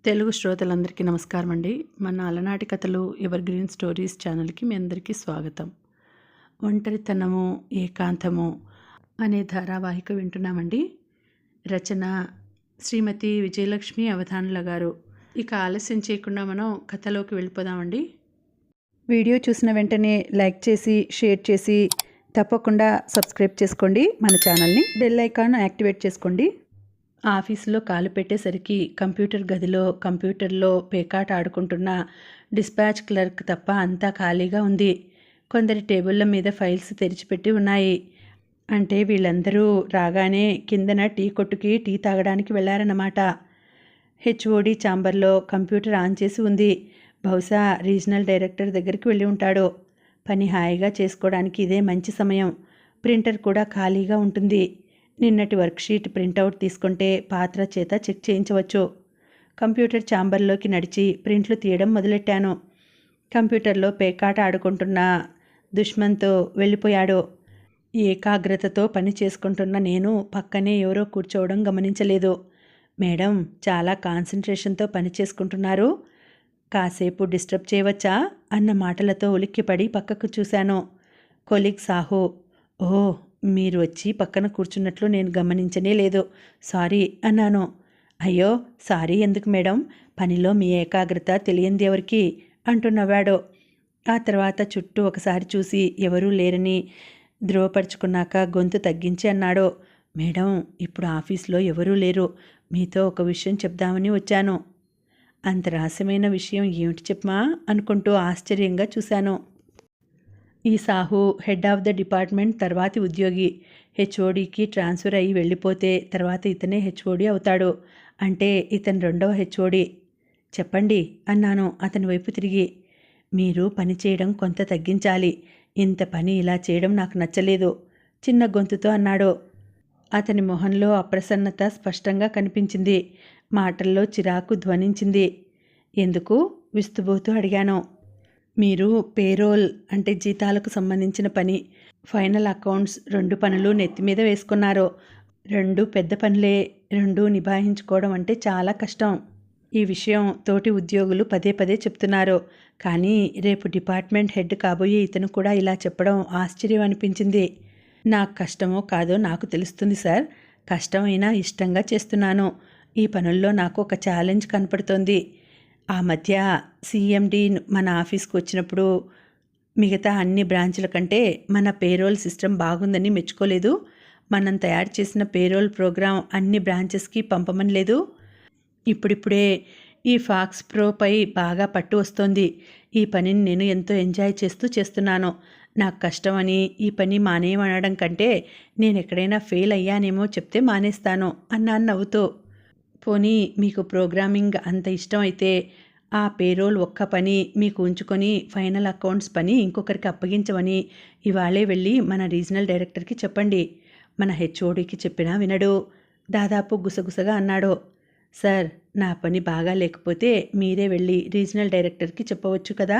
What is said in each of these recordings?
తెలుగు శ్రోతలందరికీ నమస్కారం అండి. మన అలనాటి కథలు ఎవర్ గ్రీన్ స్టోరీస్ ఛానల్‌కి మీ అందరికీ స్వాగతం. ఒంటరితనము, ఏకాంతము అనే ధారావాహిక వింటున్నామండి. రచన శ్రీమతి విజయలక్ష్మి అవధానుల గారు. ఇక ఆలస్యం చేయకుండా మనం కథలోకి వెళ్ళిపోదామండి. వీడియో చూసిన వెంటనే లైక్ చేసి, షేర్ చేసి తప్పకుండా సబ్స్క్రైబ్ చేసుకోండి మన ఛానల్ని. బెల్ ఐకాన్ యాక్టివేట్ చేసుకోండి. ఆఫీసులో కాలు పెట్టేసరికి కంప్యూటర్లో పేకాట ఆడుకుంటున్న డిస్పాచ్ క్లర్క్ తప్ప అంతా ఖాళీగా ఉంది. కొందరి టేబుళ్ళ మీద ఫైల్స్ తెరిచిపెట్టి ఉన్నాయి. అంటే వీళ్ళందరూ రాగానే కిందన టీ కొట్టుకి టీ తాగడానికి వెళ్ళారన్నమాట. హెచ్ఓడి ఛాంబర్లో కంప్యూటర్ ఆన్ చేసి ఉంది. బహుశా రీజనల్ డైరెక్టర్ దగ్గరికి వెళ్ళి ఉంటాడు. పని హాయిగా చేసుకోవడానికి ఇదే మంచి సమయం. ప్రింటర్ కూడా ఖాళీగా ఉంటుంది. నిన్నటి వర్క్షీట్ ప్రింటౌట్ తీసుకుంటే పాత్ర చేత చెక్ చేయించవచ్చు. కంప్యూటర్ ఛాంబర్లోకి నడిచి ప్రింట్లు తీయడం మొదలెట్టాను. కంప్యూటర్లో పేకాట ఆడుకుంటున్న దుష్మన్తో వెళ్ళిపోయాడు. ఏకాగ్రతతో పని చేసుకుంటున్న నేను పక్కనే ఎవరో కూర్చోవడం గమనించలేదు. మేడం చాలా కాన్సన్ట్రేషన్తో పని చేసుకుంటున్నారు, కాసేపు డిస్టర్బ్ చేయవచ్చా అన్న మాటలతో ఉలిక్కిపడి పక్కకు చూశాను. కొలీగ్ సాహు. ఓ, మీరు వచ్చి పక్కన కూర్చున్నట్లు నేను గమనించనే లేదు, సారీ అన్నాను. అయ్యో సారీ ఎందుకు మేడం, పనిలో మీ ఏకాగ్రత తెలియంది ఎవరికి అంటూ నవ్వాడు. ఆ తర్వాత చుట్టూ ఒకసారి చూసి ఎవరూ లేరని ధృవపరుచుకున్నాక గొంతు తగ్గించి అన్నాడు. మేడం ఇప్పుడు ఆఫీస్లో ఎవరూ లేరు, మీతో ఒక విషయం చెప్దామని వచ్చాను. అంత రహస్యమైన విషయం ఏమిటి చెప్పమా అనుకుంటూ ఆశ్చర్యంగా చూశాను. ఈ Sahu head of the department తర్వాతి ఉద్యోగి. హెచ్ఓడికి ట్రాన్స్ఫర్ అయ్యి వెళ్ళిపోతే తర్వాత ఇతనే హెచ్ఓడి అవుతాడు. అంటే ఇతను రెండవ హెచ్ఓడి. చెప్పండి అన్నాను అతని వైపు తిరిగి. మీరు పని చేయడం కొంత తగ్గించాలి, ఇంత పని ఇలా చేయడం నాకు నచ్చలేదు చిన్న గొంతుతో అన్నాడు. అతని మొహంలో అప్రసన్నత స్పష్టంగా కనిపించింది. మాటల్లో చిరాకు ధ్వనించింది. ఎందుకు విస్తుబోతూ అడిగాను. మీరు పేరోల్ అంటే జీతాలకు సంబంధించిన పని, ఫైనల్ అకౌంట్స్ 2 పనులు నెత్తిమీద వేసుకున్నారు. 2 పెద్ద పనులే, 2 నిభాయించుకోవడం అంటే చాలా కష్టం. ఈ విషయం తోటి ఉద్యోగులు పదే పదే చెప్తున్నారు. కానీ రేపు డిపార్ట్మెంట్ హెడ్ కాబోయే ఇతను కూడా ఇలా చెప్పడం ఆశ్చర్యం అనిపించింది. నాకు కష్టమో కాదో నాకు తెలుస్తుంది సార్, కష్టమైనా ఇష్టంగా చేస్తున్నాను. ఈ పనుల్లో నాకు ఒక ఛాలెంజ్ కనపడుతోంది. ఆ మధ్య సిఎండి మన ఆఫీస్కి వచ్చినప్పుడు మిగతా అన్ని బ్రాంచ్ల కంటే మన పేరోల్ సిస్టమ్ బాగుందని మెచ్చుకోలేదు. మనం తయారు చేసిన పేరోల్ ప్రోగ్రాం అన్ని బ్రాంచెస్కి పంపమని లేదు. ఇప్పుడిప్పుడే ఈ ఫాక్స్ ప్రోపై బాగా పట్టు వస్తోంది. ఈ పనిని నేను ఎంతో ఎంజాయ్ చేస్తున్నాను. నాకు కష్టమని ఈ పని మానేయమనడం కంటే నేను ఎక్కడైనా ఫెయిల్ అయ్యానేమో చెప్తే మానేస్తాను అన్నాను నవ్వుతూ. పోనీ మీకు ప్రోగ్రామింగ్ అంత ఇష్టం అయితే ఆ పేరోల్ ఒక్క పని మీకు ఉంచుకొని ఫైనల్ అకౌంట్స్ పని ఇంకొకరికి అప్పగించమని ఇవాళే వెళ్ళి మన రీజనల్ డైరెక్టర్కి చెప్పండి. మన హెచ్ఓడికి చెప్పినా వినడు. దాదాపు గుసగుసగా అన్నాడు. సార్ నా పని బాగా లేకపోతే మీరే వెళ్ళి రీజనల్ డైరెక్టర్కి చెప్పవచ్చు కదా.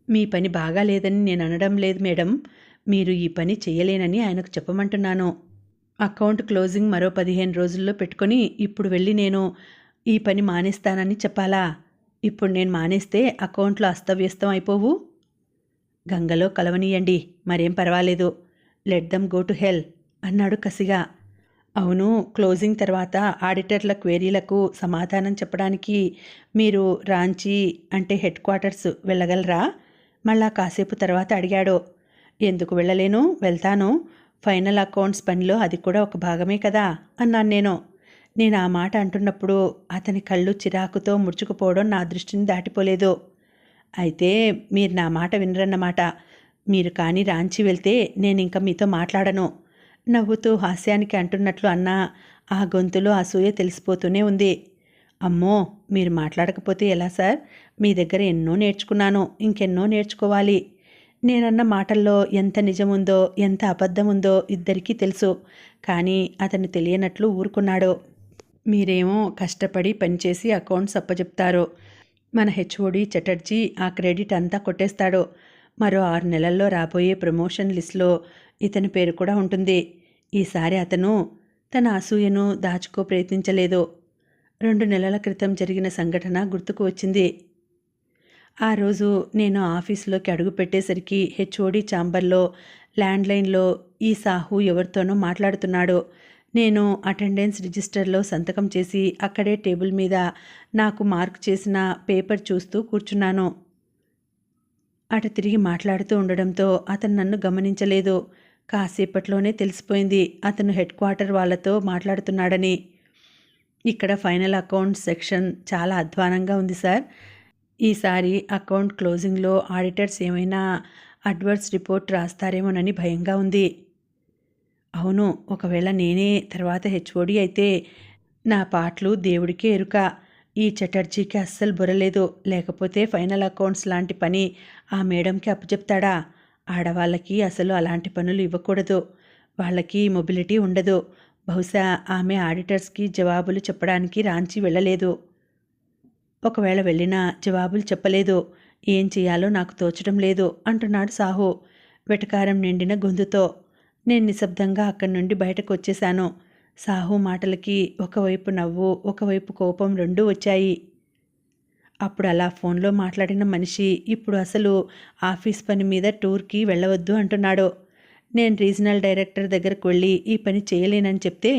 మీ పని బాగా లేదని నేను అనడం లేదు మేడం, మీరు ఈ పని చేయలేనని ఆయనకు చెప్పమంటున్నాను. అకౌంట్ క్లోజింగ్ మరో 15 రోజుల్లో పెట్టుకొని ఇప్పుడు వెళ్ళి నేను ఈ పని మానేస్తానని చెప్పాలా? ఇప్పుడు నేను మానేస్తే అకౌంట్లో అస్తవ్యస్తం అయిపోవు. గంగలో కలవనీయండి, మరేం పర్వాలేదు. Let them go to hell అన్నాడు కసిగా. అవును, క్లోజింగ్ తర్వాత ఆడిటర్ల క్వేరీలకు సమాధానం చెప్పడానికి మీరు రాంచీ అంటే హెడ్ క్వార్టర్స్ వెళ్ళగలరా? మళ్ళా కాసేపు తర్వాత అడిగాడు. ఎందుకు వెళ్ళలేను, వెళ్తాను. ఫైనల్ అకౌంట్స్ పనిలో అది కూడా ఒక భాగమే కదా అన్నాను నేను ఆ మాట అంటున్నప్పుడు అతని కళ్ళు చిరాకుతో ముడుచుకుపోవడం నా దృష్టిని దాటిపోలేదు. అయితే మీరు నా మాట వినరన్నమాట. మీరు కానీ రాంచి వెళ్తే నేను ఇంకా మీతో మాట్లాడను నవ్వుతూ హాస్యానికి అంటున్నట్లు అన్నా ఆ గొంతులో అసూయ తెలిసిపోతూనే ఉంది. అమ్మో, మీరు మాట్లాడకపోతే ఎలా సార్? మీ దగ్గర ఎన్నో నేర్చుకున్నాను, ఇంకెన్నో నేర్చుకోవాలి. నేనన్న మాటల్లో ఎంత నిజముందో ఎంత అబద్ధముందో ఇద్దరికీ తెలుసు. కానీ అతను తెలియనట్లు ఊరుకున్నాడు. మీరేమో కష్టపడి పనిచేసి అకౌంట్స్ అప్పచెప్తారు. మన హెచ్ఓడి చటర్జీ ఆ క్రెడిట్ అంతా కొట్టేస్తాడు. మరో 6 నెలల్లో రాబోయే ప్రమోషన్ లిస్టులో ఇతని పేరు కూడా ఉంటుంది. ఈసారి అతను తన అసూయను దాచుకో ప్రయత్నించలేదు. 2 నెలల క్రితం జరిగిన సంఘటన గుర్తుకు వచ్చింది. ఆ రోజు నేను ఆఫీసులోకి అడుగుపెట్టేసరికి హెచ్ఓడి ఛాంబర్లో ల్యాండ్లైన్లో ఈ సాహు ఎవరితోనో మాట్లాడుతున్నాడు. నేను అటెండెన్స్ రిజిస్టర్లో సంతకం చేసి అక్కడే టేబుల్ మీద నాకు మార్క్ చేసిన పేపర్ చూస్తూ కూర్చున్నాను. అటు తిరిగి మాట్లాడుతూ ఉండడంతో అతను నన్ను గమనించలేదు. కాసేపట్లోనే తెలిసిపోయింది అతను హెడ్ క్వార్టర్ వాళ్ళతో మాట్లాడుతున్నాడని. ఇక్కడ ఫైనల్ అకౌంట్స్ సెక్షన్ చాలా అధ్వానంగా ఉంది సార్. ఈసారి అకౌంట్ క్లోజింగ్లో ఆడిటర్స్ ఏమైనా అడ్వర్స్ రిపోర్ట్ రాస్తారేమోనని భయంగా ఉంది. అవును, ఒకవేళ నేనే తర్వాత హెచ్ఓడి అయితే నా పాటలు దేవుడికే ఎరుక. ఈ చటర్జీకి అస్సలు బుర్రలేదు. లేకపోతే ఫైనల్ అకౌంట్స్ లాంటి పని ఆ మేడంకి అప్పచెప్తాడా? ఆడవాళ్ళకి అసలు అలాంటి పనులు ఇవ్వకూడదు. వాళ్ళకి మొబిలిటీ ఉండదు. బహుశా ఆమె ఆడిటర్స్కి జవాబులు చెప్పడానికి రాంచి వెళ్ళలేదు. ఒకవేళ వెళ్ళినా జవాబులు చెప్పలేదు. ఏం చేయాలో నాకు తోచడం లేదు అంటున్నాడు సాహు వెటకారం నిండిన గొంతుతో. నేను నిశ్శబ్దంగా అక్కడి నుండి బయటకు వచ్చేశాను. సాహు మాటలకి ఒకవైపు నవ్వు, ఒకవైపు కోపం రెండూ వచ్చాయి. అప్పుడు అలా ఫోన్లో మాట్లాడిన మనిషి ఇప్పుడు అసలు ఆఫీస్ పని మీద టూర్కి వెళ్ళవద్దు అంటున్నాడు. నేను రీజనల్ డైరెక్టర్ దగ్గరకు వెళ్ళి ఈ పని చేయలేనని చెప్తే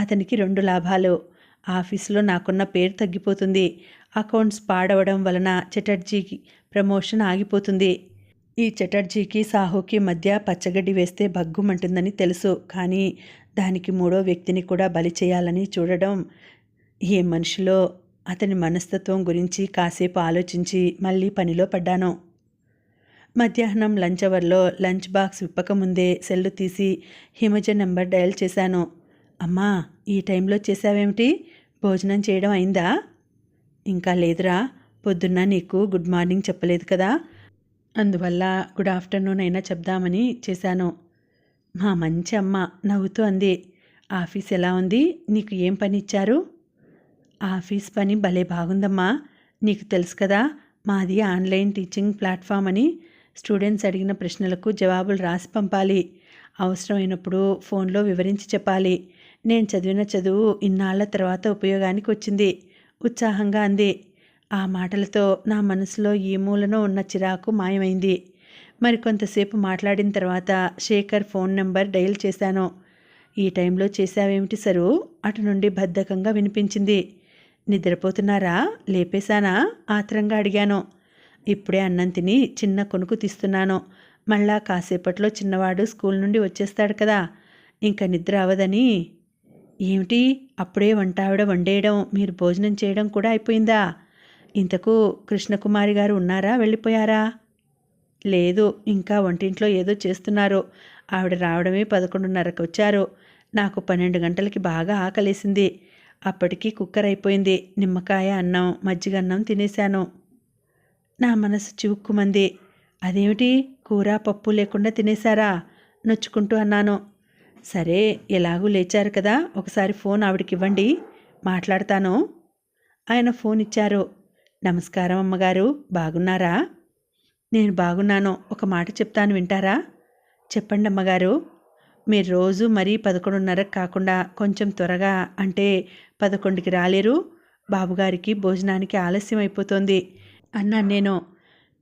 అతనికి 2 లాభాలు. ఆఫీసులో నాకున్న పేరు తగ్గిపోతుంది. అకౌంట్స్ పాడవడం వలన చటర్జీకి ప్రమోషన్ ఆగిపోతుంది. ఈ చటర్జీకి సాహుకి మధ్య పచ్చగడ్డి వేస్తే భగ్గుమంటుందని తెలుసు. కానీ దానికి 3వ వ్యక్తిని కూడా బలి చేయాలని చూడడం ఏ మనిషిలో. అతని మనస్తత్వం గురించి కాసేపు ఆలోచించి మళ్ళీ పనిలో పడ్డాను. మధ్యాహ్నం లంచ్ అవర్లో లంచ్ బాక్స్ విప్పకముందే సెల్లు తీసి హిమజ నెంబర్ డయల్ చేశాను. అమ్మా, ఈ టైంలో చేశావేమిటి? భోజనం చేయడం అయిందా? ఇంకా లేదురా. పొద్దున్న నీకు గుడ్ మార్నింగ్ చెప్పలేదు కదా, అందువల్ల గుడ్ ఆఫ్టర్నూన్ అయినా చెప్దామని చేశాను. మా మంచి అమ్మ నవ్వుతూ అంది. ఆఫీస్ ఎలా ఉంది? నీకు ఏం పని ఇచ్చారు? ఆఫీస్ పని భలే బాగుందమ్మా. నీకు తెలుసు కదా, మాది ఆన్లైన్ టీచింగ్ ప్లాట్ఫామ్ అని. స్టూడెంట్స్ అడిగిన ప్రశ్నలకు జవాబులు రాసి పంపాలి. అవసరమైనప్పుడు ఫోన్లో వివరించి చెప్పాలి. నేను చదివిన చదువు ఇన్నాళ్ల తర్వాత ఉపయోగానికి వచ్చింది ఉత్సాహంగా అంది. ఆ మాటలతో నా మనసులో ఈ మూలనో ఉన్న చిరాకు మాయమైంది. మరికొంతసేపు మాట్లాడిన తర్వాత శేఖర్ ఫోన్ నెంబర్ డయల్ చేశాను. ఈ టైంలో చేశావేమిటి సరు? అటు నుండి బద్ధకంగా వినిపించింది. నిద్రపోతున్నారా? లేపేశానా? ఆత్రంగా అడిగాను. ఇప్పుడే అన్నం తిని చిన్న కొనుకు తీస్తున్నాను. మళ్ళా కాసేపట్లో చిన్నవాడు స్కూల్ నుండి వచ్చేస్తాడు కదా, ఇంకా నిద్ర అవదని. ఏమిటి, అప్పుడే వంటావిడ వండేయడం, మీరు భోజనం చేయడం కూడా అయిపోయిందా? ఇంతకు కృష్ణకుమారి గారు ఉన్నారా, వెళ్ళిపోయారా? లేదు, ఇంకా వంటింట్లో ఏదో చేస్తున్నారు. ఆవిడ రావడమే 11:30కి వచ్చారు. నాకు 12 గంటలకి బాగా ఆకలేసింది. అప్పటికి కుక్కర్ అయిపోయింది. నిమ్మకాయ అన్నం, మజ్జిగ అన్నం తినేశాను. నా మనసు చివుక్కుమంది. అదేమిటి, కూర పప్పు లేకుండా తినేశారా? నొచ్చుకుంటూ అన్నాను. సరే, ఎలాగూ లేచారు కదా, ఒకసారి ఫోన్ ఆవిడకి ఇవ్వండి, మాట్లాడతాను. ఆయన ఫోన్ ఇచ్చారు. నమస్కారం అమ్మగారు, బాగున్నారా? నేను బాగున్నాను. ఒక మాట చెప్తాను, వింటారా? చెప్పండి అమ్మగారు. మీరు రోజు మరీ 11:30కి కాకుండా కొంచెం త్వరగా, అంటే 11కి రాలేరు? బాబుగారికి భోజనానికి ఆలస్యం అయిపోతుంది అన్నాను నేను.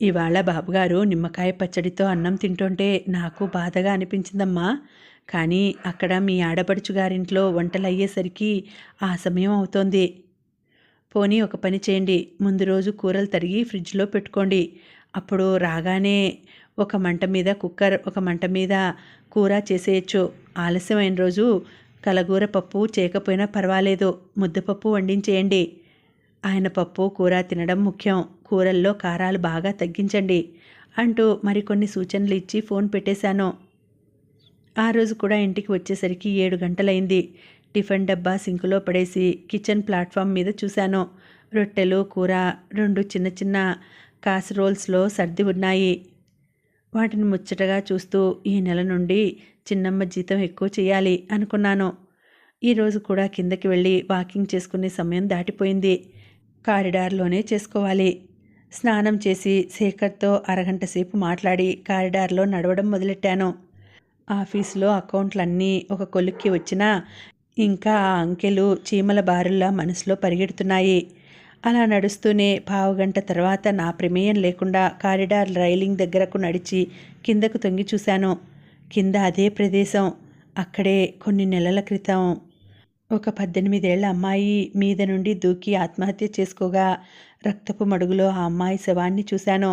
ఇవాళ బాబుగారు నిమ్మకాయ పచ్చడితో అన్నం తింటుంటే నాకు బాధగా అనిపించిందమ్మా. కానీ అక్కడ మీ ఆడపడుచు గారింట్లో వంటలు అయ్యేసరికి ఆ సమయం అవుతోంది. పోనీ ఒక పని చేయండి, ముందు రోజు కూరలు తరిగి ఫ్రిడ్జ్లో పెట్టుకోండి. అప్పుడు రాగానే ఒక మంట మీద కుక్కర్, ఒక మంట మీద కూర చేసేయచ్చు. ఆలస్యమైన రోజు కలగూర పప్పు చేయకపోయినా పర్వాలేదు, ముద్దపప్పు వండించేయండి. ఆయన పప్పు కూర తినడం ముఖ్యం. కూరల్లో కారాలు బాగా తగ్గించండి అంటూ మరికొన్ని సూచనలు ఇచ్చి ఫోన్ పెట్టేశాను. ఆ రోజు కూడా ఇంటికి వచ్చేసరికి 7 గంటలైంది. టిఫిన్ డబ్బా సింకులో పడేసి కిచెన్ ప్లాట్ఫామ్ మీద చూశాను. రొట్టెలు, కూర 2 చిన్న చిన్న కాసరోల్స్లో సర్ది ఉన్నాయి. వాటిని ముచ్చటగా చూస్తూ ఈ నెల నుండి చిన్నమ్మ జీతం ఎక్కువ చేయాలి అనుకున్నాను. ఈరోజు కూడా కిందకి వెళ్ళి వాకింగ్ చేసుకునే సమయం దాటిపోయింది. కారిడార్లోనే చేసుకోవాలి. స్నానం చేసి శేఖర్తో అరగంట సేపు మాట్లాడి కారిడార్లో నడవడం మొదలెట్టాను. ఆఫీసులో అకౌంట్లన్నీ ఒక కొలిక్కి వచ్చినా ఇంకా ఆ అంకెలు చీమల బారుల్లా మనసులో పరిగెడుతున్నాయి. అలా నడుస్తూనే పావుగంట తర్వాత నా ప్రమేయం లేకుండా కారిడార్ రైలింగ్ దగ్గరకు నడిచి కిందకు తొంగి చూశాను. కింద అదే ప్రదేశం. అక్కడే కొన్ని నెలల క్రితం ఒక 18 ఏళ్ల అమ్మాయి మీద నుండి దూకి ఆత్మహత్య చేసుకోగా రక్తపు మడుగులో ఆ అమ్మాయి శవాన్ని చూశాను.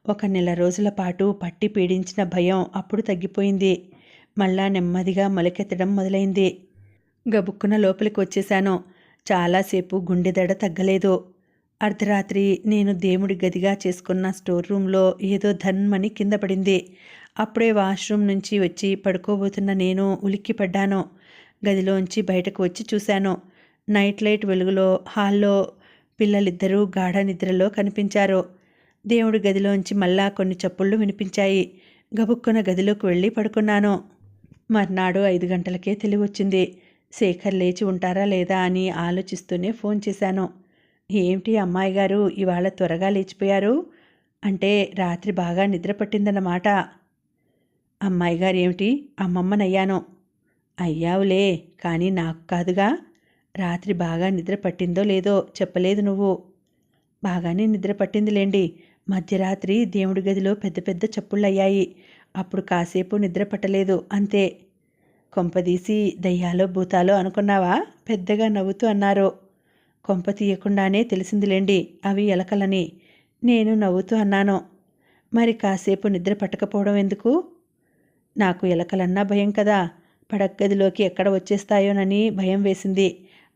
ఒక నెల రోజుల పాటు పట్టి పీడించిన భయం అప్పుడు తగ్గిపోయింది. మళ్ళా నెమ్మదిగా మొలకెత్తడం మొదలైంది. గబుక్కున లోపలికి వచ్చేశాను. చాలాసేపు గుండెదడ తగ్గలేదు. అర్ధరాత్రి నేను దేవుడి గదిగా చేసుకున్న స్టోర్ రూమ్లో ఏదో ధన్మని కింద పడింది. అప్పుడే వాష్రూమ్ నుంచి వచ్చి పడుకోబోతున్న నేను ఉలిక్కిపడ్డాను. గదిలోంచి బయటకు వచ్చి చూశాను. నైట్ లైట్ వెలుగులో హాల్లో పిల్లలిద్దరూ గాఢ నిద్రలో కనిపించారు. దేవుడి గదిలోంచి మళ్ళా కొన్ని చప్పుళ్ళు వినిపించాయి. గబుక్కున గదిలోకి వెళ్ళి పడుకున్నాను. మర్నాడు 5 గంటలకే తెలివొచ్చింది. శేఖర్ లేచి ఉంటారా లేదా అని ఆలోచిస్తూనే ఫోన్ చేశాను. ఏమిటి అమ్మాయి గారు ఇవాళ త్వరగా లేచిపోయారు? అంటే రాత్రి బాగా నిద్ర పట్టిందన్నమాట. అమ్మాయి గారు ఏమిటి, అమ్మమ్మనయ్యాను. అయ్యావులే, కానీ నాకు కాదుగా. రాత్రి బాగా నిద్ర పట్టిందో లేదో చెప్పలేదు నువ్వు. బాగానే నిద్ర పట్టిందిలేండి. మధ్యరాత్రి దేవుడి గదిలో పెద్ద పెద్ద చప్పుళ్ళయ్యాయి. అప్పుడు కాసేపు నిద్ర పట్టలేదు, అంతే. కొంపదీసి దయ్యాలో భూతాలో అనుకున్నావా? పెద్దగా నవ్వుతూ అన్నారు. కొంప తీయకుండానే తెలిసిందిలేండి అవి ఎలకలని. నేను నవ్వుతూ అన్నాను. మరి కాసేపు నిద్ర పట్టకపోవడం ఎందుకు? నాకు ఎలకలన్నా భయం కదా. పడగ్గదిలోకి ఎక్కడ వచ్చేస్తాయోనని భయం వేసింది.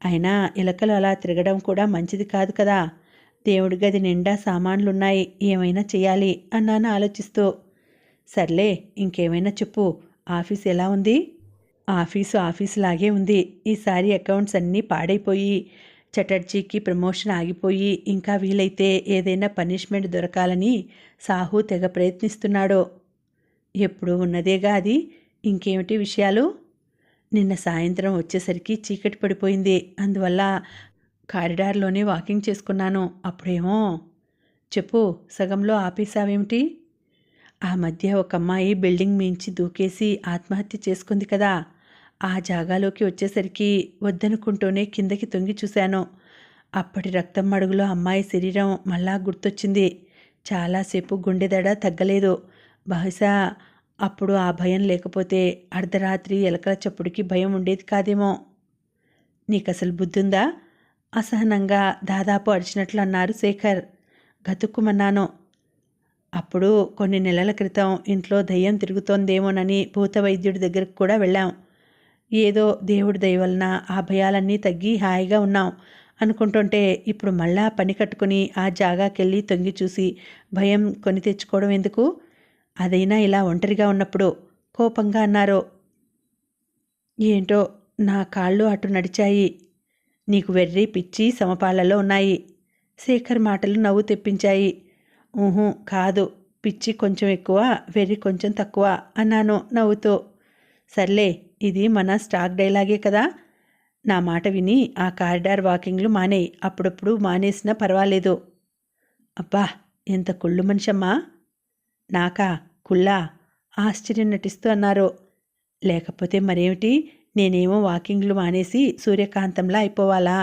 అయినా ఎలకలు అలా తిరగడం కూడా మంచిది కాదు కదా. దేవుడి గది నిండా సామాన్లున్నాయి, ఏమైనా చెయ్యాలి అన్నాను ఆలోచిస్తూ. సర్లే, ఇంకేమైనా చెప్పు. ఆఫీస్ ఎలా ఉంది? ఆఫీసులాగే ఉంది. ఈసారి అకౌంట్స్ అన్నీ పాడైపోయి, చటర్జీకి ప్రమోషన్ ఆగిపోయి, ఇంకా వీలైతే ఏదైనా పనిష్మెంట్ దొరకాలని సాహు తెగ ప్రయత్నిస్తున్నాడు. ఎప్పుడూ ఉన్నదేగా అది. ఇంకేమిటి విషయాలు? నిన్న సాయంత్రం వచ్చేసరికి చీకటి పడిపోయింది. అందువల్ల కారిడార్లోనే వాకింగ్ చేసుకున్నాను. అప్పుడేమో. చెప్పు, సగంలో ఆపేశావేమిటి? ఆ మధ్య ఒక అమ్మాయి బిల్డింగ్ మించి దూకేసి ఆత్మహత్య చేసుకుంది కదా. ఆ జాగాలోకి వచ్చేసరికి వద్దనుకుంటూనే కిందకి తొంగి చూశాను. అప్పటి రక్తం మడుగులో అమ్మాయి శరీరం మళ్ళా గుర్తొచ్చింది. చాలాసేపు గుండెదడ తగ్గలేదు. బహుశా అప్పుడు ఆ భయం లేకపోతే అర్ధరాత్రి ఎలకల చప్పుడుకి భయం ఉండేది కాదేమో. నీకసలు బుద్ధుందా? అసహనంగా దాదాపు అరిచినట్లు అన్నారు శేఖర్. గతుక్కుమన్నాను. అప్పుడు కొన్ని నెలల క్రితం ఇంట్లో దయ్యం తిరుగుతోందేమోనని భూత వైద్యుడి దగ్గరకు కూడా వెళ్ళాం. ఏదో దేవుడి దయ వలన ఆ భయాలన్నీ తగ్గి హాయిగా ఉన్నాం అనుకుంటుంటే ఇప్పుడు మళ్ళా పని కట్టుకుని ఆ జాగాకెళ్ళి తొంగి చూసి భయం కొని తెచ్చుకోవడం ఎందుకు? అదైనా ఇలా ఒంటరిగా ఉన్నప్పుడు, కోపంగా అన్నారు. ఏంటో నా కాళ్ళు అటు నడిచాయి. నీకు వెర్రి పిచ్చి సమపాళ్లలో ఉన్నాయి. శేఖర్ మాటలు నవ్వు తెప్పించాయి. ఊహు కాదు, పిచ్చి కొంచెం ఎక్కువ, వెర్రి కొంచెం తక్కువ అన్నాను నవ్వుతూ. సర్లే, ఇది మన స్టాక్ డైలాగే కదా. నా మాట విని ఆ కారిడార్ వాకింగ్లు మానేయి. అప్పుడప్పుడు మానేసినా పర్వాలేదు. అబ్బా, ఎంత కుళ్ళు మనిషమ్మా. నాకా కుళ్ళా? ఆశ్చర్యం నటిస్తూ అన్నారు. లేకపోతే మరేమిటి, నేనేమో వాకింగ్లు మానేసి సూర్యకాంతంలా అయిపోవాలా?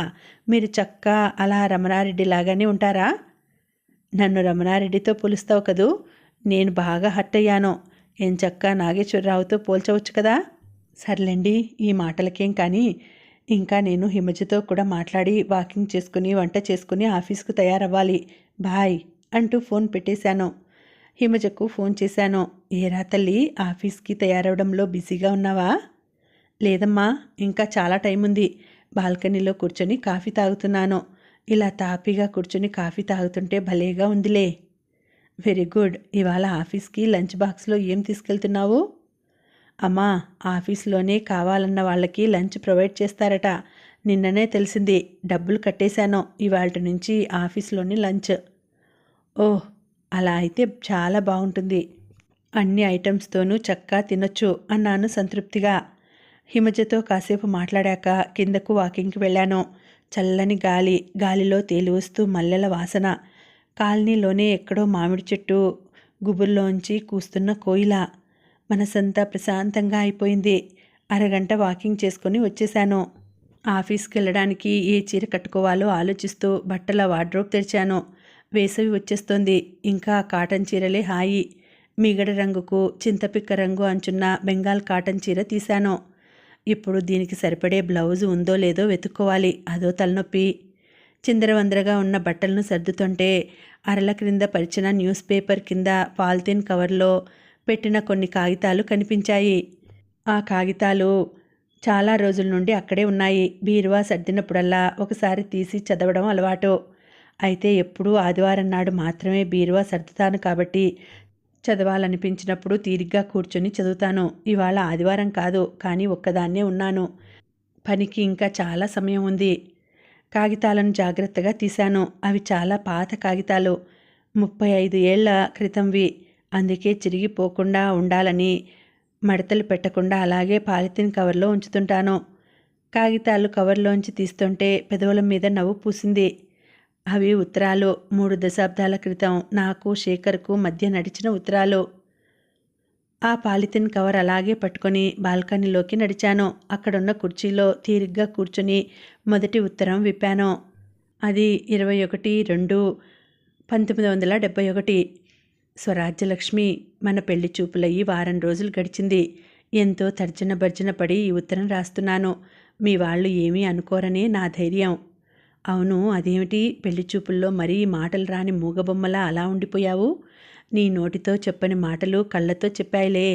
మీరు చక్కా అలా రమణారెడ్డిలాగానే ఉంటారా? నన్ను రమణారెడ్డితో పోలుస్తావు కదూ. నేను బాగా హర్ట్ అయ్యాను. ఎంచక్కా నాగేశ్వరరావుతో పోల్చవచ్చు కదా. సర్లేండి, ఈ మాటలకేం కానీ. ఇంకా నేను హిమజతో కూడా మాట్లాడి వాకింగ్ చేసుకుని వంట చేసుకుని ఆఫీస్కు తయారవ్వాలి. బాయ్ అంటూ ఫోన్ పెట్టేశాను. హిమజకు ఫోన్ చేశాను. ఏరా తల్లి, ఆఫీస్కి తయారవడంలో బిజీగా ఉన్నావా? లేదమ్మా, ఇంకా చాలా టైం ఉంది. బాల్కనీలో కూర్చొని కాఫీ తాగుతున్నాను. ఇలా తాపీగా కూర్చొని కాఫీ తాగుతుంటే భలేగా ఉందిలే. Very good. ఇవాళ ఆఫీస్కి లంచ్ బాక్స్లో ఏం తీసుకెళ్తున్నావు? అమ్మా, ఆఫీస్లోనే కావాలన్న వాళ్ళకి లంచ్ ప్రొవైడ్ చేస్తారట. నిన్ననే తెలిసింది. డబ్బులు కట్టేశాను. ఇవాళ నుంచి ఆఫీస్లోని లంచ్. ఓహ్, అలా అయితే చాలా బాగుంటుంది. అన్ని ఐటమ్స్తోనూ చక్కా తినొచ్చు అన్నాను సంతృప్తిగా. హిమజతో కాసేపు మాట్లాడాక కిందకు వాకింగ్కి వెళ్ళాను. చల్లని గాలి, గాలిలో తేలివస్తూ మల్లెల వాసన. కాలనీలోనే ఎక్కడో మామిడి చెట్టు గుబుర్లోంచి కూస్తున్న కోయిల. మనసంతా ప్రశాంతంగా అయిపోయింది. అరగంట వాకింగ్ చేసుకుని వచ్చేశాను. ఆఫీస్కి వెళ్ళడానికి ఏ చీర కట్టుకోవాలో ఆలోచిస్తూ బట్టల వార్డ్రోబ్ తెరిచాను. వేసవి వచ్చేస్తోంది. ఇంకా కాటన్ చీరలే హాయి. మిగడ రంగుకు చింతపిక్క రంగు అంచున్న బెంగాల్ కాటన్ చీర తీశాను. ఇప్పుడు దీనికి సరిపడే బ్లౌజు ఉందో లేదో వెతుక్కోవాలి. అదో తలనొప్పి. చిందరవందరగా ఉన్న బట్టలను సర్దుతుంటే అరల క్రింద పరిచిన న్యూస్ పేపర్ కింద పాలిథిన్ కవర్లో పెట్టిన కొన్ని కాగితాలు కనిపించాయి. ఆ కాగితాలు చాలా రోజుల నుండి అక్కడే ఉన్నాయి. బీరువా సర్దినప్పుడల్లా ఒకసారి తీసి చదవడం అలవాటు. అయితే ఎప్పుడూ ఆదివారం నాడు మాత్రమే బీరువా సర్దుతాను కాబట్టి చదవాలనిపించినప్పుడు తీరిగ్గా కూర్చొని చదువుతాను. ఇవాళ ఆదివారం కాదు, కానీ ఒక్కదాన్నే ఉన్నాను. పనికి ఇంకా చాలా సమయం ఉంది. కాగితాలను జాగ్రత్తగా తీశాను. అవి చాలా పాత కాగితాలు, 35 ఏళ్ల క్రితంవి. అందుకే చిరిగిపోకుండా ఉండాలని మడతలు పెట్టకుండా అలాగే పాలిథిన్ కవర్లో ఉంచుతుంటాను. కాగితాలు కవర్లోంచి తీస్తుంటే పెదవుల మీద నవ్వు పూసింది. అవి ఉత్తరాలు. 3 దశాబ్దాల క్రితం నాకు శేఖర్కు మధ్య నడిచిన ఉత్తరాలు. ఆ పాలిథిన్ కవర్ అలాగే పట్టుకొని బాల్కనీలోకి నడిచాను. అక్కడున్న కుర్చీలో తీరిగ్గా కూర్చుని మొదటి ఉత్తరం విప్పాను. అది 21/2/1971. స్వరాజ్యలక్ష్మి, మన పెళ్లి చూపులయ్యి వారం రోజులు గడిచింది. ఎంతో తర్జన భర్జన పడి ఈ ఉత్తరం రాస్తున్నాను. మీ వాళ్ళు ఏమీ అనుకోరనే నా ధైర్యం. అవును, అదేమిటి పెళ్లి చూపుల్లో మరీ మాటలు రాని మూగబొమ్మలా అలా ఉండిపోయావు? నీ నోటితో చెప్పని మాటలు కళ్ళతో చెప్పాయిలే.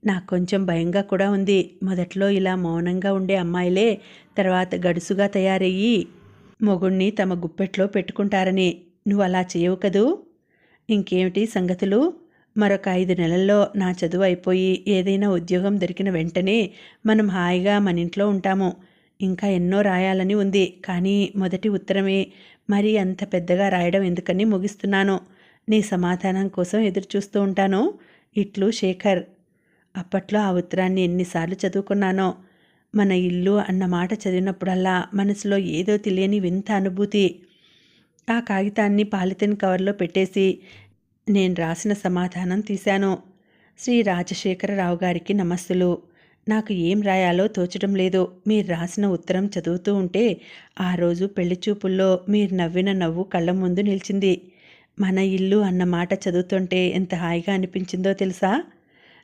నాకు కొంచెం భయంగా కూడా ఉంది. మొదట్లో ఇలా మౌనంగా ఉండే అమ్మాయిలే తర్వాత గడుసుగా తయారయ్యి మొగుణ్ణి తమ గుప్పెట్లో పెట్టుకుంటారని. నువ్వు అలా చేయవు కదూ? ఇంకేమిటి సంగతులు? మరొక 5 నెలల్లో నా చదువు అయిపోయి ఏదైనా ఉద్యోగం దొరికిన వెంటనే మనం హాయిగా మన ఇంట్లో ఉంటాము. ఇంకా ఎన్నో రాయాలని ఉంది, కానీ మొదటి ఉత్తరమే మరీ అంత పెద్దగా రాయడం ఎందుకని ముగిస్తున్నాను. నీ సమాధానం కోసం ఎదురుచూస్తూ ఉంటాను. ఇట్లు శేఖర్. అప్పట్లో ఆ ఉత్తరాన్ని ఎన్నిసార్లు చదువుకున్నానో. మన ఇల్లు అన్న మాట చదివినప్పుడల్లా మనసులో ఏదో తెలియని వింత అనుభూతి. ఆ కాగితాన్ని పాలిథిన్ కవర్లో పెట్టేసి నేను రాసిన సమాధానం తీశాను. శ్రీ రాజశేఖరరావు గారికి నమస్సులు. నాకు ఏం రాయాలో తోచడం లేదు. మీరు రాసిన ఉత్తరం చదువుతూ ఉంటే ఆ రోజు పెళ్లి చూపుల్లో మీరు నవ్విన నవ్వు కళ్ళ ముందు నిలిచింది. మన ఇల్లు అన్న మాట చదువుతుంటే ఎంత హాయిగా అనిపించిందో తెలుసా?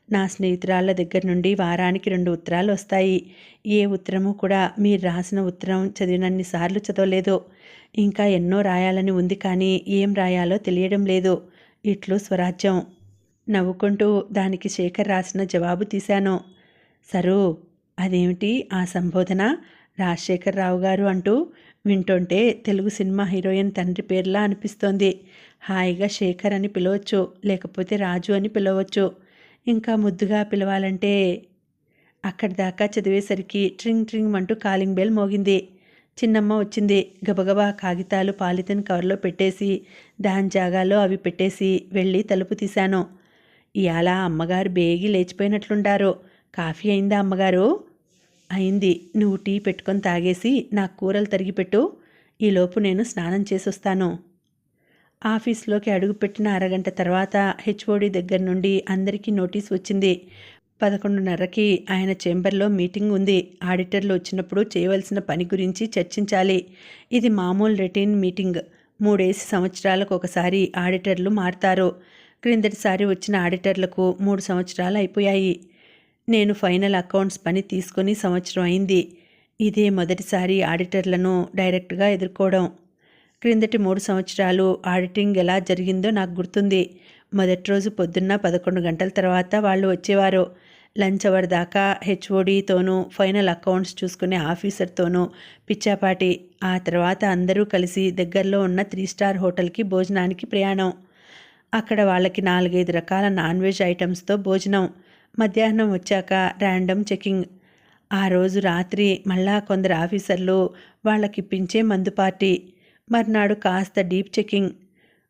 నా స్నేహితురాళ్ళ దగ్గర నుండి వారానికి 2 ఉత్తరాలు వస్తాయి. ఏ ఉత్తరము కూడా మీరు రాసిన ఉత్తరం చదివినన్నిసార్లు చదవలేదు. ఇంకా ఎన్నో రాయాలని ఉంది, కానీ ఏం రాయాలో తెలియడం లేదు. ఇట్లు స్వరాజ్యం. నవ్వుకుంటూ దానికి శేఖర్ రాసిన జవాబు తీశాను. సరు, అదేమిటి ఆ సంబోధన? రాజశేఖరరావు గారు అంటూ వింటుంటే తెలుగు సినిమా హీరోయిన్ తండ్రి పేర్లా అనిపిస్తోంది. హాయిగా శేఖర్ అని పిలవచ్చు, లేకపోతే రాజు అని పిలవచ్చు. ఇంకా ముద్దుగా పిలవాలంటే. అక్కడి దాకా చదివేసరికి ట్రింగ్ ట్రింగ్ అంటూ కాలింగ్ బెల్ మోగింది. చిన్నమ్మ వచ్చింది. గబగబా కాగితాలు పాలిథిన్ కవర్లో పెట్టేసి దాని జాగాలో అవి పెట్టేసి వెళ్ళి తలుపు తీశాను. ఇయాల అమ్మగారు బేగి లేచిపోయినట్లుండారు. కాఫీ అయిందా అమ్మగారు? అయింది. నువ్వు టీ పెట్టుకొని తాగేసి నాకు కూరలు తరిగిపెట్టు. ఈలోపు నేను స్నానం చేసొస్తాను. ఆఫీస్లోకి అడుగుపెట్టిన అరగంట తర్వాత హెచ్ఓడి దగ్గర నుండి అందరికీ నోటీస్ వచ్చింది. 11:30కి ఆయన చేంబర్లో మీటింగ్ ఉంది. ఆడిటర్లు వచ్చినప్పుడు చేయవలసిన పని గురించి చర్చించాలి. ఇది మామూలు రొటీన్ మీటింగ్. 3 సంవత్సరాలకు ఒకసారి ఆడిటర్లు మారుతారు. క్రిందటిసారి వచ్చిన ఆడిటర్లకు 3 సంవత్సరాలు అయిపోయాయి. నేను ఫైనల్ అకౌంట్స్ పని తీసుకొని సంవత్సరం అయింది. ఇదే మొదటిసారి ఆడిటర్లను డైరెక్ట్గా ఎదుర్కోవడం. క్రిందటి 3 సంవత్సరాలు ఆడిటింగ్ ఎలా జరిగిందో నాకు గుర్తుంది. మొదటి రోజు పొద్దున్న 11 గంటల తర్వాత వాళ్ళు వచ్చేవారు. లంచ్ అవర్ దాకా హెచ్ఓడితోనూ ఫైనల్ అకౌంట్స్ చూసుకునే ఆఫీసర్తోనూ పిచ్చాపాటి. ఆ తర్వాత అందరూ కలిసి దగ్గరలో ఉన్న 3 స్టార్ హోటల్కి భోజనానికి ప్రయాణం. అక్కడ వాళ్ళకి 4-5 రకాల నాన్ వెజ్ ఐటమ్స్తో భోజనం. మధ్యాహ్నం వచ్చాక ర్యాండమ్ చెకింగ్. ఆ రోజు రాత్రి మళ్ళా కొందరు ఆఫీసర్లు వాళ్ళకిప్పించే మందు పార్టీ. మర్నాడు కాస్త డీప్ చెకింగ్.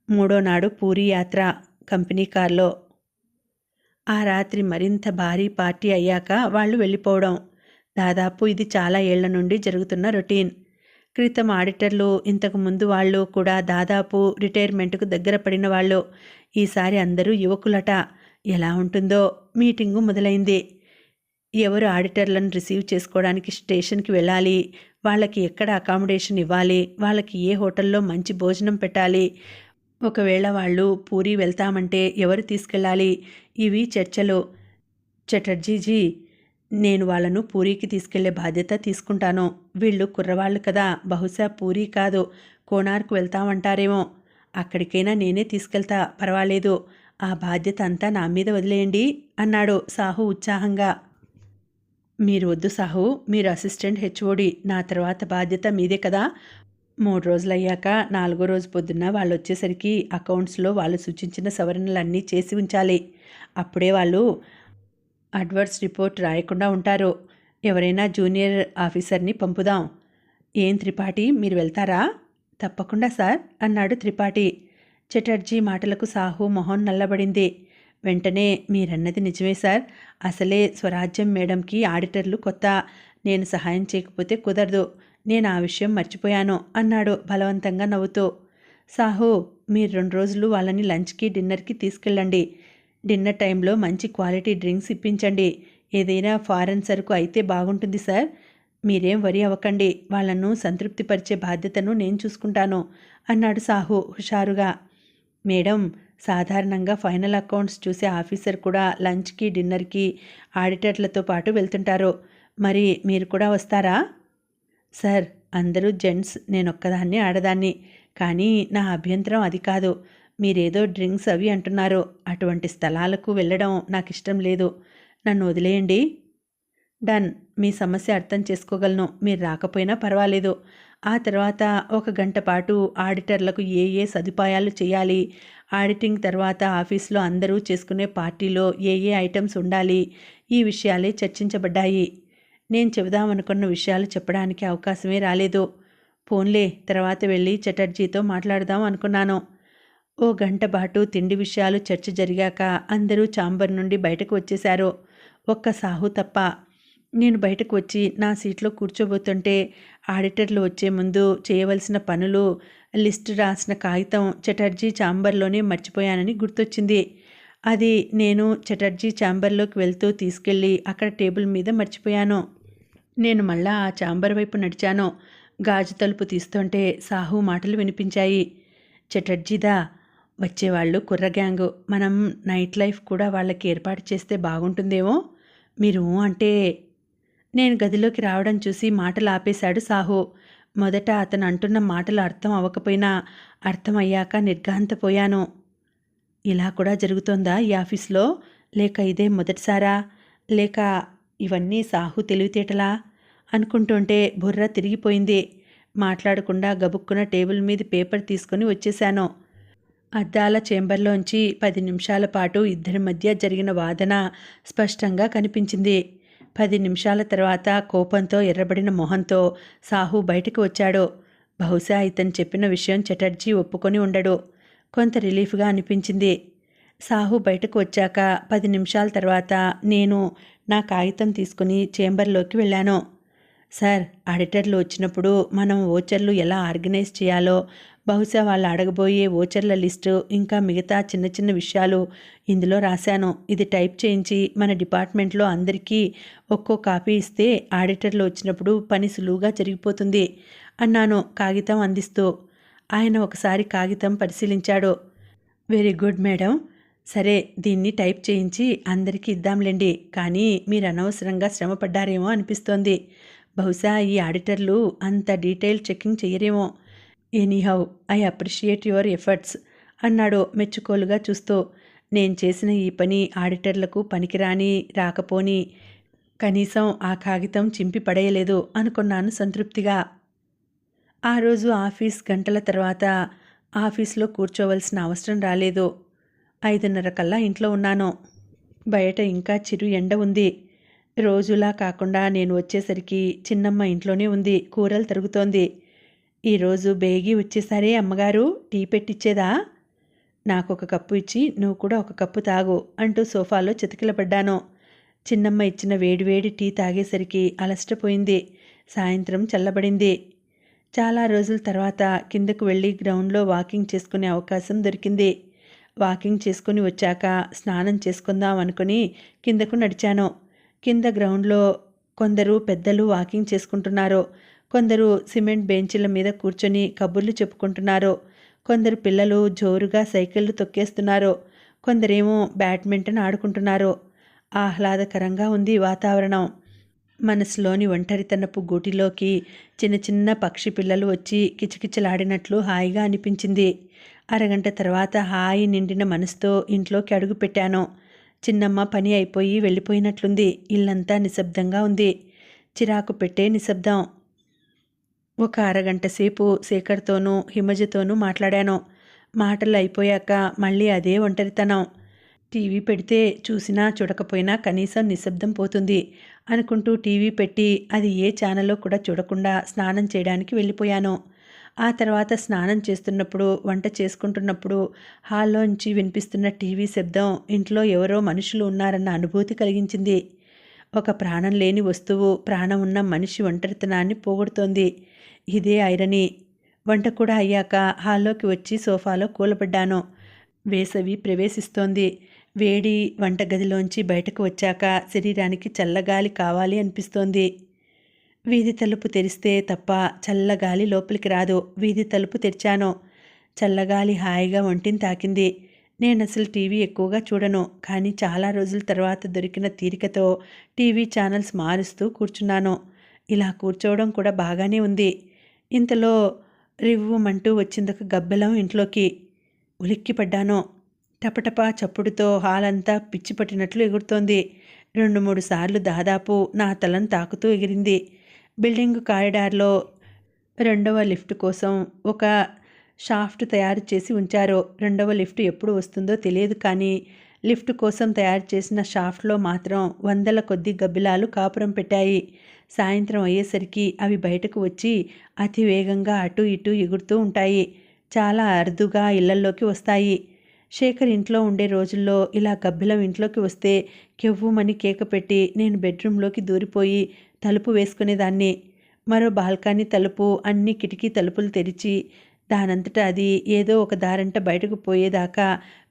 3వ నాడు పూరీ యాత్ర కంపెనీ కార్లో. ఆ రాత్రి మరింత భారీ పార్టీ అయ్యాక వాళ్ళు వెళ్ళిపోవడం. దాదాపు ఇది చాలా ఏళ్ల నుండి జరుగుతున్న రొటీన్. క్రితం ఆడిటర్లు, ఇంతకుముందు వాళ్ళు కూడా దాదాపు రిటైర్మెంట్కు దగ్గర పడిన వాళ్ళు. ఈసారి అందరూ యువకులట. ఎలా ఉంటుందో. మీటింగు మొదలైంది. ఎవరు ఆడిటర్లను రిసీవ్ చేసుకోవడానికి స్టేషన్కి వెళ్ళాలి, వాళ్ళకి ఎక్కడ అకామిడేషన్ ఇవ్వాలి, వాళ్ళకి ఏ హోటల్లో మంచి భోజనం పెట్టాలి, ఒకవేళ వాళ్ళు పూరీ వెళ్తామంటే ఎవరు తీసుకెళ్ళాలి, ఇవి చర్చలు. చటర్జీజీ, నేను వాళ్ళను పూరీకి తీసుకెళ్లే బాధ్యత తీసుకుంటాను. వీళ్ళు కుర్రవాళ్ళు కదా, బహుశా పూరీ కాదు కోణార్క్ వెళ్తామంటారేమో. అక్కడికైనా నేనే తీసుకెళ్తా, పర్వాలేదు. ఆ బాధ్యత అంతా నా మీద వదిలేయండి అన్నాడు సాహు ఉత్సాహంగా. మీరు వద్దు సాహు, మీరు అసిస్టెంట్ హెచ్ఓడి, నా తర్వాత బాధ్యత మీదే కదా. 3 రోజులయ్యాక 4వ రోజు పొద్దున్న వాళ్ళు వచ్చేసరికి అకౌంట్స్లో వాళ్ళు సూచించిన సవరణలన్నీ చేసి ఉంచాలి. అప్పుడే వాళ్ళు అడ్వర్స్ రిపోర్ట్ రాయకుండా ఉంటారు. ఎవరైనా జూనియర్ ఆఫీసర్ని పంపుదాం. ఏం త్రిపాఠి, మీరు వెళ్తారా? తప్పకుండా సార్ అన్నాడు త్రిపాఠి. చటర్జీ మాటలకు సాహు మొహం నల్లబడింది. వెంటనే, మీరన్నది నిజమే సార్. అసలే స్వరాజ్యం మేడంకి ఆడిటర్లు కొత్త. నేను సహాయం చేయకపోతే కుదరదు. నేను ఆ విషయం మర్చిపోయాను అన్నాడు బలవంతంగా నవ్వుతూ. సాహు, మీరు 2 రోజులు వాళ్ళని లంచ్కి డిన్నర్కి తీసుకెళ్ళండి. డిన్నర్ టైంలో మంచి క్వాలిటీ డ్రింక్స్ ఇప్పించండి. ఏదైనా ఫారెన్ సరుకు అయితే బాగుంటుంది సార్. మీరేం వరి అవ్వకండి, వాళ్లను సంతృప్తిపరిచే బాధ్యతను నేను చూసుకుంటాను అన్నాడు సాహు హుషారుగా. మేడం, సాధారణంగా ఫైనల్ అకౌంట్స్ చూసే ఆఫీసర్ కూడా లంచ్కి డిన్నర్కి ఆడిటర్లతో పాటు వెళ్తుంటారు. మరి మీరు కూడా వస్తారా? సార్, అందరూ జెంట్స్, నేనొక్కదాన్ని ఆడదాన్ని. కానీ నా అభ్యంతరం అది కాదు. మీరేదో డ్రింక్స్ అవి అంటున్నారు. అటువంటి స్థలాలకు వెళ్ళడం నాకు ఇష్టం లేదు. నన్ను వదిలేయండి. డన్. మీ సమస్య అర్థం చేసుకోగలను. మీరు రాకపోయినా పర్వాలేదు. ఆ తర్వాత 1 గంట పాటు ఆడిటర్లకు ఏ ఏ సదుపాయాలు చేయాలి, ఆడిటింగ్ తర్వాత ఆఫీస్లో అందరూ చేసుకునే పార్టీలో ఏ ఏ ఐటమ్స్ ఉండాలి, ఈ విషయాలే చర్చించబడ్డాయి. నేను చెబుదామనుకున్న విషయాలు చెప్పడానికి అవకాశమే రాలేదు. పోన్లే, తర్వాత వెళ్ళి చటర్జీతో మాట్లాడదాం అనుకున్నాను. 1 గంట పాటు తిండి విషయాలు చర్చ జరిగాక అందరూ ఛాంబర్ నుండి బయటకు వచ్చేశారు. ఒక్క సాహు తప్ప. నేను బయటకు వచ్చి నా సీట్లో కూర్చోబోతుంటే ఆడిటర్లు వచ్చే ముందు చేయవలసిన పనులు లిస్టు రాసిన కాగితం చటర్జీ ఛాంబర్లోనే మర్చిపోయానని గుర్తొచ్చింది. అది నేను చటర్జీ ఛాంబర్లోకి వెళ్తూ తీసుకెళ్ళి అక్కడ టేబుల్ మీద మర్చిపోయాను. నేను మళ్ళా ఆ ఛాంబర్ వైపు నడిచాను. గాజు తలుపు తీస్తుంటే సాహు మాటలు వినిపించాయి. చటర్జీదా, వచ్చేవాళ్ళు కుర్ర గ్యాంగు. మనం నైట్ లైఫ్ కూడా వాళ్ళకి ఏర్పాటు చేస్తే బాగుంటుందేమో. మీరు అంటే. నేను గదిలోకి రావడం చూసి మాటలు ఆపేశాడు సాహు. మొదట అతను అంటున్న మాటలు అర్థం అవ్వకపోయినా అర్థమయ్యాక నిర్ఘాంతపోయాను. ఇలా కూడా జరుగుతోందా ఈ ఆఫీస్లో? లేక ఇదే మొదటిసారా? లేక ఇవన్నీ సాహు తెలివితేటలా? అనుకుంటుంటే బుర్ర తిరిగిపోయింది. మాట్లాడకుండా గబుక్కున టేబుల్ మీద పేపర్ తీసుకుని వచ్చేశాను. అద్దాల చేంబర్లోంచి 10 నిమిషాల పాటు ఇద్దరి మధ్య జరిగిన వాదన స్పష్టంగా కనిపించింది. 10 నిమిషాల తర్వాత కోపంతో ఎర్రబడిన మొహంతో సాహు బయటకు వచ్చాడు. బహుశా ఇతను చెప్పిన విషయం చటర్జీ ఒప్పుకొని ఉండడు. కొంత రిలీఫ్గా అనిపించింది. సాహు బయటకు వచ్చాక 10 నిమిషాల తర్వాత నేను నా కాగితం తీసుకుని చేంబర్లోకి వెళ్ళాను. సార్, ఆడిటర్లు వచ్చినప్పుడు మనం ఓచర్లు ఎలా ఆర్గనైజ్ చేయాలో, బహుశా వాళ్ళు అడగబోయే ఓచర్ల లిస్టు, ఇంకా మిగతా చిన్న చిన్న విషయాలు ఇందులో రాశాను. ఇది టైప్ చేయించి మన డిపార్ట్మెంట్లో అందరికీ ఒక్కో కాపీ ఇస్తే ఆడిటర్లు వచ్చినప్పుడు పని సులువుగా జరిగిపోతుంది అన్నాను కాగితం అందిస్తూ. ఆయన ఒకసారి కాగితం పరిశీలించాడు. Very good madam. సరే, దీన్ని టైప్ చేయించి అందరికీ ఇద్దాంలేండి. కానీ మీరు అనవసరంగా శ్రమ పడ్డారేమో అనిపిస్తోంది. బహుశా ఈ ఆడిటర్లు అంత డీటెయిల్ చెకింగ్ చెయ్యరేమో. Anyhow, I appreciate your efforts అన్నాడు మెచ్చుకోలుగా చూస్తూ. నేను చేసిన ఈ పని ఆడిటర్లకు పనికిరాని రాకపోని కనీసం ఆ కాగితం చింపి పడేయలేదు అనుకున్నాను సంతృప్తిగా. ఆ రోజు ఆఫీస్ గంటల తర్వాత ఆఫీస్లో కూర్చోవలసిన అవసరం రాలేదు. 5:30 కల్లా ఇంట్లో ఉన్నాను. బయట ఇంకా చిరు ఎండ ఉంది. రోజులా కాకుండా నేను వచ్చేసరికి చిన్నమ్మ ఇంట్లోనే ఉంది, కూరలు తరుగుతోంది. ఈరోజు బేగి వచ్చేసారే అమ్మగారు, టీ పెట్టిచ్చేదా? నాకొక కప్పు ఇచ్చి నువ్వు కూడా ఒక కప్పు తాగు అంటూ సోఫాలో చితకిలపడ్డాను. చిన్నమ్మ ఇచ్చిన వేడివేడి టీ తాగేసరికి అలసటపోయింది. సాయంత్రం చల్లబడింది. చాలా రోజుల తర్వాత కిందకు వెళ్ళి గ్రౌండ్లో వాకింగ్ చేసుకునే అవకాశం దొరికింది. వాకింగ్ చేసుకుని వచ్చాక స్నానం చేసుకుందాం అనుకుని కిందకు నడిచాను. కింద గ్రౌండ్లో కొందరు పెద్దలు వాకింగ్ చేసుకుంటున్నారు. కొందరు సిమెంట్ బెంచీల మీద కూర్చొని కబుర్లు చెప్పుకుంటున్నారు. కొందరు పిల్లలు జోరుగా సైకిళ్ళు తొక్కేస్తున్నారు. కొందరేమో బ్యాడ్మింటన్ ఆడుకుంటున్నారు. ఆహ్లాదకరంగా ఉంది వాతావరణం. మనసులోని ఒంటరితనపు గూటిలోకి చిన్న చిన్న పక్షి పిల్లలు వచ్చి కిచకిచలాడినట్లు హాయిగా అనిపించింది. అరగంట తర్వాత హాయి నిండిన మనసుతో ఇంట్లోకి అడుగుపెట్టాను. చిన్నమ్మ పని అయిపోయి వెళ్ళిపోయినట్లుంది. ఇల్లంతా నిశ్శబ్దంగా ఉంది. చిరాకు పెట్టే నిశ్శబ్దం. ఒక అరగంట సేపు శేఖర్తోనూ హిమజతోనూ మాట్లాడాను. మాటలు అయిపోయాక మళ్ళీ అదే ఒంటరితనం. టీవీ పెడితే చూసినా చూడకపోయినా కనీసం నిశ్శబ్దం పోతుంది అనుకుంటూ టీవీ పెట్టి అది ఏ ఛానల్లో కూడా చూడకుండా స్నానం చేయడానికి వెళ్ళిపోయాను. ఆ తర్వాత స్నానం చేస్తున్నప్పుడు, వంట చేసుకుంటున్నప్పుడు హాల్లోంచి వినిపిస్తున్న టీవీ శబ్దం ఇంట్లో ఎవరో మనుషులు ఉన్నారన్న అనుభూతి కలిగించింది. ఒక ప్రాణం లేని వస్తువు ప్రాణం ఉన్న మనిషి ఒంటరితనాన్ని పోగొడుతోంది. ఇదే ఐరనీ. వంట కూడా అయ్యాక హాల్లోకి వచ్చి సోఫాలో కూలబడ్డాను. వేసవి ప్రవేశిస్తోంది. వేడి వంటగదిలోంచి బయటకు వచ్చాక శరీరానికి చల్లగాలి కావాలి అనిపిస్తోంది. వీధి తలుపు తెరిస్తే తప్ప చల్లగాలి లోపలికి రాదు. వీధి తలుపు తెరిచాను. చల్లగాలి హాయిగా ఒంటిని తాకింది. నేనసలు టీవీ ఎక్కువగా చూడను. కానీ చాలా రోజుల తర్వాత దొరికిన తీరికతో టీవీ ఛానల్స్ మారుస్తూ కూర్చున్నాను. ఇలా కూర్చోవడం కూడా బాగానే ఉంది. ఇంతలో రివ్వుమంటూ వచ్చిందొక గబ్బెలం ఇంట్లోకి. ఉలిక్కిపడ్డాను. టపటపా చప్పుడుతో హాలంతా పిచ్చి పట్టినట్లు ఎగురుతోంది. 2-3 సార్లు దాదాపు నా తలను తాకుతూ ఎగిరింది. బిల్డింగు కారిడార్లో 2వ లిఫ్ట్ కోసం ఒక షాఫ్ట్ తయారు చేసి ఉంచారు. 2వ లిఫ్ట్ ఎప్పుడు వస్తుందో తెలియదు, కానీ లిఫ్ట్ కోసం తయారు చేసిన షాఫ్ట్లో మాత్రం వందల కొద్ది గబ్బిలాలు కాపురం పెట్టాయి. సాయంత్రం అయ్యేసరికి అవి బయటకు వచ్చి అతి వేగంగా అటు ఇటు ఎగురుతూ ఉంటాయి. చాలా అరుదుగా ఇళ్లల్లోకి వస్తాయి. శేఖర్ ఇంట్లో ఉండే రోజుల్లో ఇలా గబ్బిలం ఇంట్లోకి వస్తే కెవ్వుమని కేక పెట్టి నేను బెడ్రూమ్లోకి దూరిపోయి తలుపు వేసుకునేదాన్ని. మరో బాల్కనీ తలుపు, అన్ని కిటికీ తలుపులు తెరిచి దానంతటా అది ఏదో ఒక దారంట బయటకు పోయేదాకా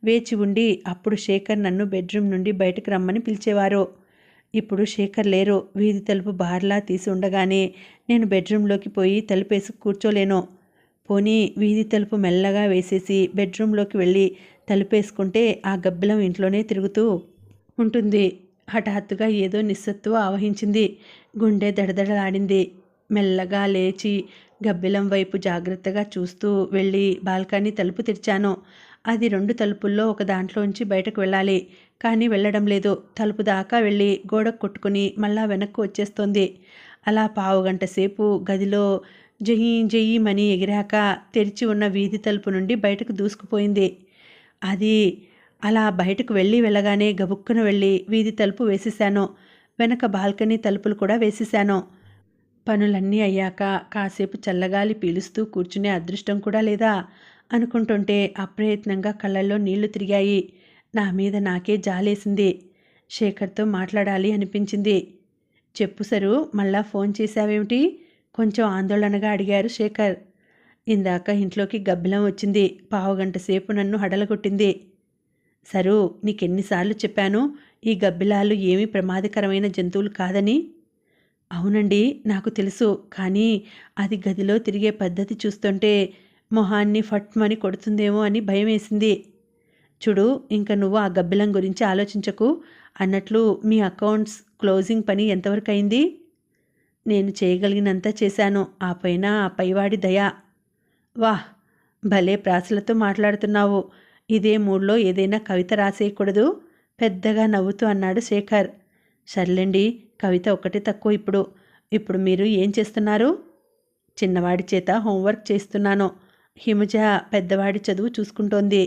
వేచి ఉండి అప్పుడు శేఖర్ నన్ను బెడ్రూమ్ నుండి బయటకు రమ్మని పిలిచేవారు. ఇప్పుడు శేఖర్ లేరు. వీధి తలుపు బార్లా తీసి ఉండగానే నేను బెడ్రూమ్లోకి పోయి తలుపేసి కూర్చోలేను. పోనీ వీధి తలుపు మెల్లగా వేసేసి బెడ్రూమ్లోకి వెళ్ళి తలుపేసుకుంటే ఆ గబ్బిలం ఇంట్లోనే తిరుగుతూ ఉంటుంది. హఠాత్తుగా ఏదో నిస్సత్తువ ఆవహించింది. గుండె దడదడలాడింది. మెల్లగా లేచి గబ్బిలం వైపు జాగ్రత్తగా చూస్తూ వెళ్ళి బాల్కనీ తలుపు తెరిచాను. అది 2 తలుపుల్లో ఒక దాంట్లోంచి బయటకు వెళ్ళాలి, కానీ వెళ్ళడం లేదు. తలుపు దాకా వెళ్ళి గోడకు కొట్టుకుని మళ్ళా వెనక్కు వచ్చేస్తోంది. అలా పావుగంట సేపు గదిలో జయీమని ఎగిరాక తెరిచి ఉన్న వీధి తలుపు నుండి బయటకు దూసుకుపోయింది. అది అలా బయటకు వెళ్ళగానే గబుక్కున వెళ్ళి వీధి తలుపు వేసేశాను. వెనక బాల్కనీ తలుపులు కూడా వేసేశాను. పనులన్నీ అయ్యాక కాసేపు చల్లగాలి పీలుస్తూ కూర్చునే అదృష్టం కూడా లేదా అనుకుంటుంటే అప్రయత్నంగా కళ్ళల్లో నీళ్లు తిరిగాయి. నా మీద నాకే జాలేసింది. శేఖర్తో మాట్లాడాలి అనిపించింది. చెప్పు సరు, మళ్ళా ఫోన్ చేశావేమిటి? కొంచెం ఆందోళనగా అడిగారు శేఖర్. ఇందాక ఇంట్లోకి గబ్బిలం వచ్చింది. పావుగంట సేపు నన్ను హడలగొట్టింది. సరు, నీకెన్నిసార్లు చెప్పాను ఈ గబ్బిలాలు ఏమీ ప్రమాదకరమైన జంతువులు కాదని? అవునండి, నాకు తెలుసు. కానీ అది గదిలో తిరిగే పద్ధతి చూస్తుంటే మొహాన్ని ఫట్మని కొడుతుందేమో అని భయం వేసింది. చూడు, ఇంక నువ్వు ఆ గబ్బిలం గురించి ఆలోచించకు. అన్నట్లు మీ అకౌంట్స్ క్లోజింగ్ పని ఎంతవరకు అయింది? నేను చేయగలిగినంత చేశాను. ఆ పైన ఆ పైవాడి దయ. వాహ్, భలే ప్రాసలతో మాట్లాడుతున్నావు. ఇదే మూడ్లో ఏదైనా కవిత రాసేయకూడదు? పెద్దగా నవ్వుతూ అన్నాడు శేఖర్. సర్లేండి, కవిత ఒక్కటే తక్కువ. ఇప్పుడు మీరు ఏం చేస్తున్నారు? చిన్నవాడి చేత హోంవర్క్ చేస్తున్నాను. హిమజ పెద్దవాడి చదువు చూసుకుంటోంది.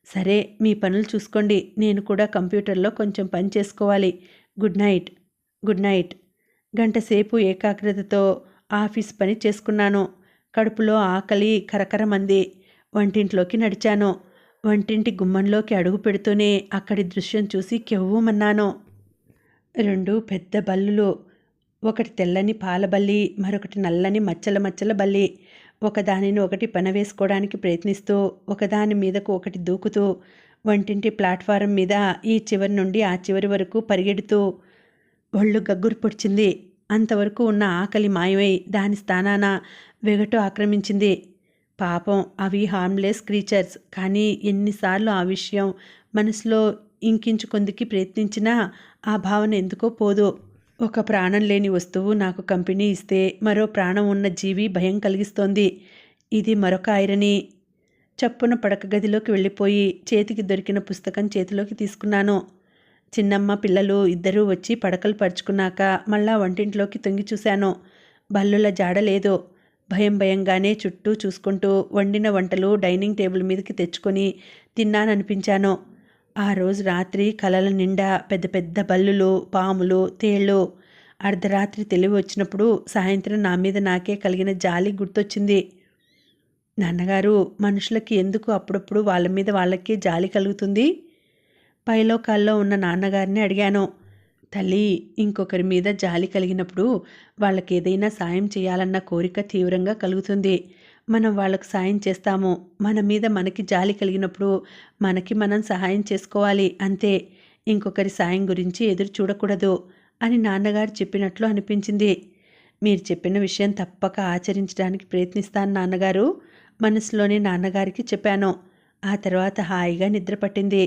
సరే, మీ పనులు చూసుకోండి. నేను కూడా కంప్యూటర్లో కొంచెం పని చేసుకోవాలి. Good night. Good night. గంటసేపు ఏకాగ్రతతో ఆఫీస్ పని చేసుకున్నాను. కడుపులో ఆకలి కరకరమంది. వంటింట్లోకి నడిచాను. వంటింటి గుమ్మంలోకి అడుగు పెడుతూనే అక్కడి దృశ్యం చూసి కెవ్వుమన్నాను. 2 పెద్ద బల్లులు. ఒకటి తెల్లని పాల బల్లి, మరొకటి నల్లని మచ్చల బల్లి. ఒకదానిని ఒకటి పనవేసుకోవడానికి ప్రయత్నిస్తూ ఒకదాని మీదకు ఒకటి దూకుతూ వంటింటి ప్లాట్ఫారం మీద ఈ చివరి నుండి ఆ చివరి వరకు పరిగెడుతూ ఒళ్ళు గగ్గురు పొడిచింది. అంతవరకు ఉన్న ఆకలి మాయమై దాని స్థానాన వెగటు ఆక్రమించింది. పాపం అవి హార్మ్లెస్ క్రీచర్స్. కానీ ఎన్నిసార్లు ఆ విషయం మనసులో ఇంకించుకొందుకి ప్రయత్నించినా ఆ భావన ఎందుకో పోదు. ఒక ప్రాణం లేని వస్తువు నాకు కంపెనీ ఇస్తే మరో ప్రాణం ఉన్న జీవి భయం కలిగిస్తోంది. ఇది మరొక ఐరనీ. చప్పున పడక గదిలోకి వెళ్ళిపోయి చేతికి దొరికిన పుస్తకం చేతిలోకి తీసుకున్నాను. చిన్నమ్మ పిల్లలు ఇద్దరూ వచ్చి పడకలు పరుచుకున్నాక మళ్ళా వంటింట్లోకి తొంగి చూశాను. బల్లుల జాడ లేదు. భయంగానే చుట్టూ చూసుకుంటూ వండిన వంటలు డైనింగ్ టేబుల్ మీదకి తెచ్చుకొని తిన్నాననిపించాను. ఆ రోజు రాత్రి కలల నిండా పెద్ద పెద్ద బల్లులు, పాములు, తేళ్ళు. అర్ధరాత్రి తెలివి వచ్చినప్పుడు సాయంత్రం నా మీద నాకే కలిగిన జాలి గుర్తొచ్చింది. నాన్నగారు, మనుషులకి ఎందుకు అప్పుడప్పుడు వాళ్ళ మీద వాళ్ళకే జాలి కలుగుతుంది? పైలోకాల్లో ఉన్న నాన్నగారిని అడిగాను. తల్లి, ఇంకొకరి మీద జాలి కలిగినప్పుడు వాళ్ళకి ఏదైనా సాయం చేయాలన్న కోరిక తీవ్రంగా కలుగుతుంది. మనం వాళ్ళకు సాయం చేస్తాము. మన మీద మనకి జాలి కలిగినప్పుడు మనకి మనం సహాయం చేసుకోవాలి, అంతే. ఇంకొకరి సాయం గురించి ఎదురు చూడకూడదు అని నాన్నగారు చెప్పినట్లు అనిపించింది. మీరు చెప్పిన విషయం తప్పక ఆచరించడానికి ప్రయత్నిస్తాను నాన్నగారు, మనసులోనే నాన్నగారికి చెప్పాను. ఆ తర్వాత హాయిగా నిద్ర పట్టింది.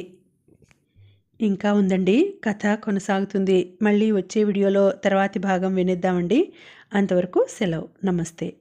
ఇంకా ఉందండి, కథ కొనసాగుతుంది. మళ్ళీ వచ్చే వీడియోలో తర్వాతి భాగం వినేద్దామండి. అంతవరకు సెలవు. నమస్తే.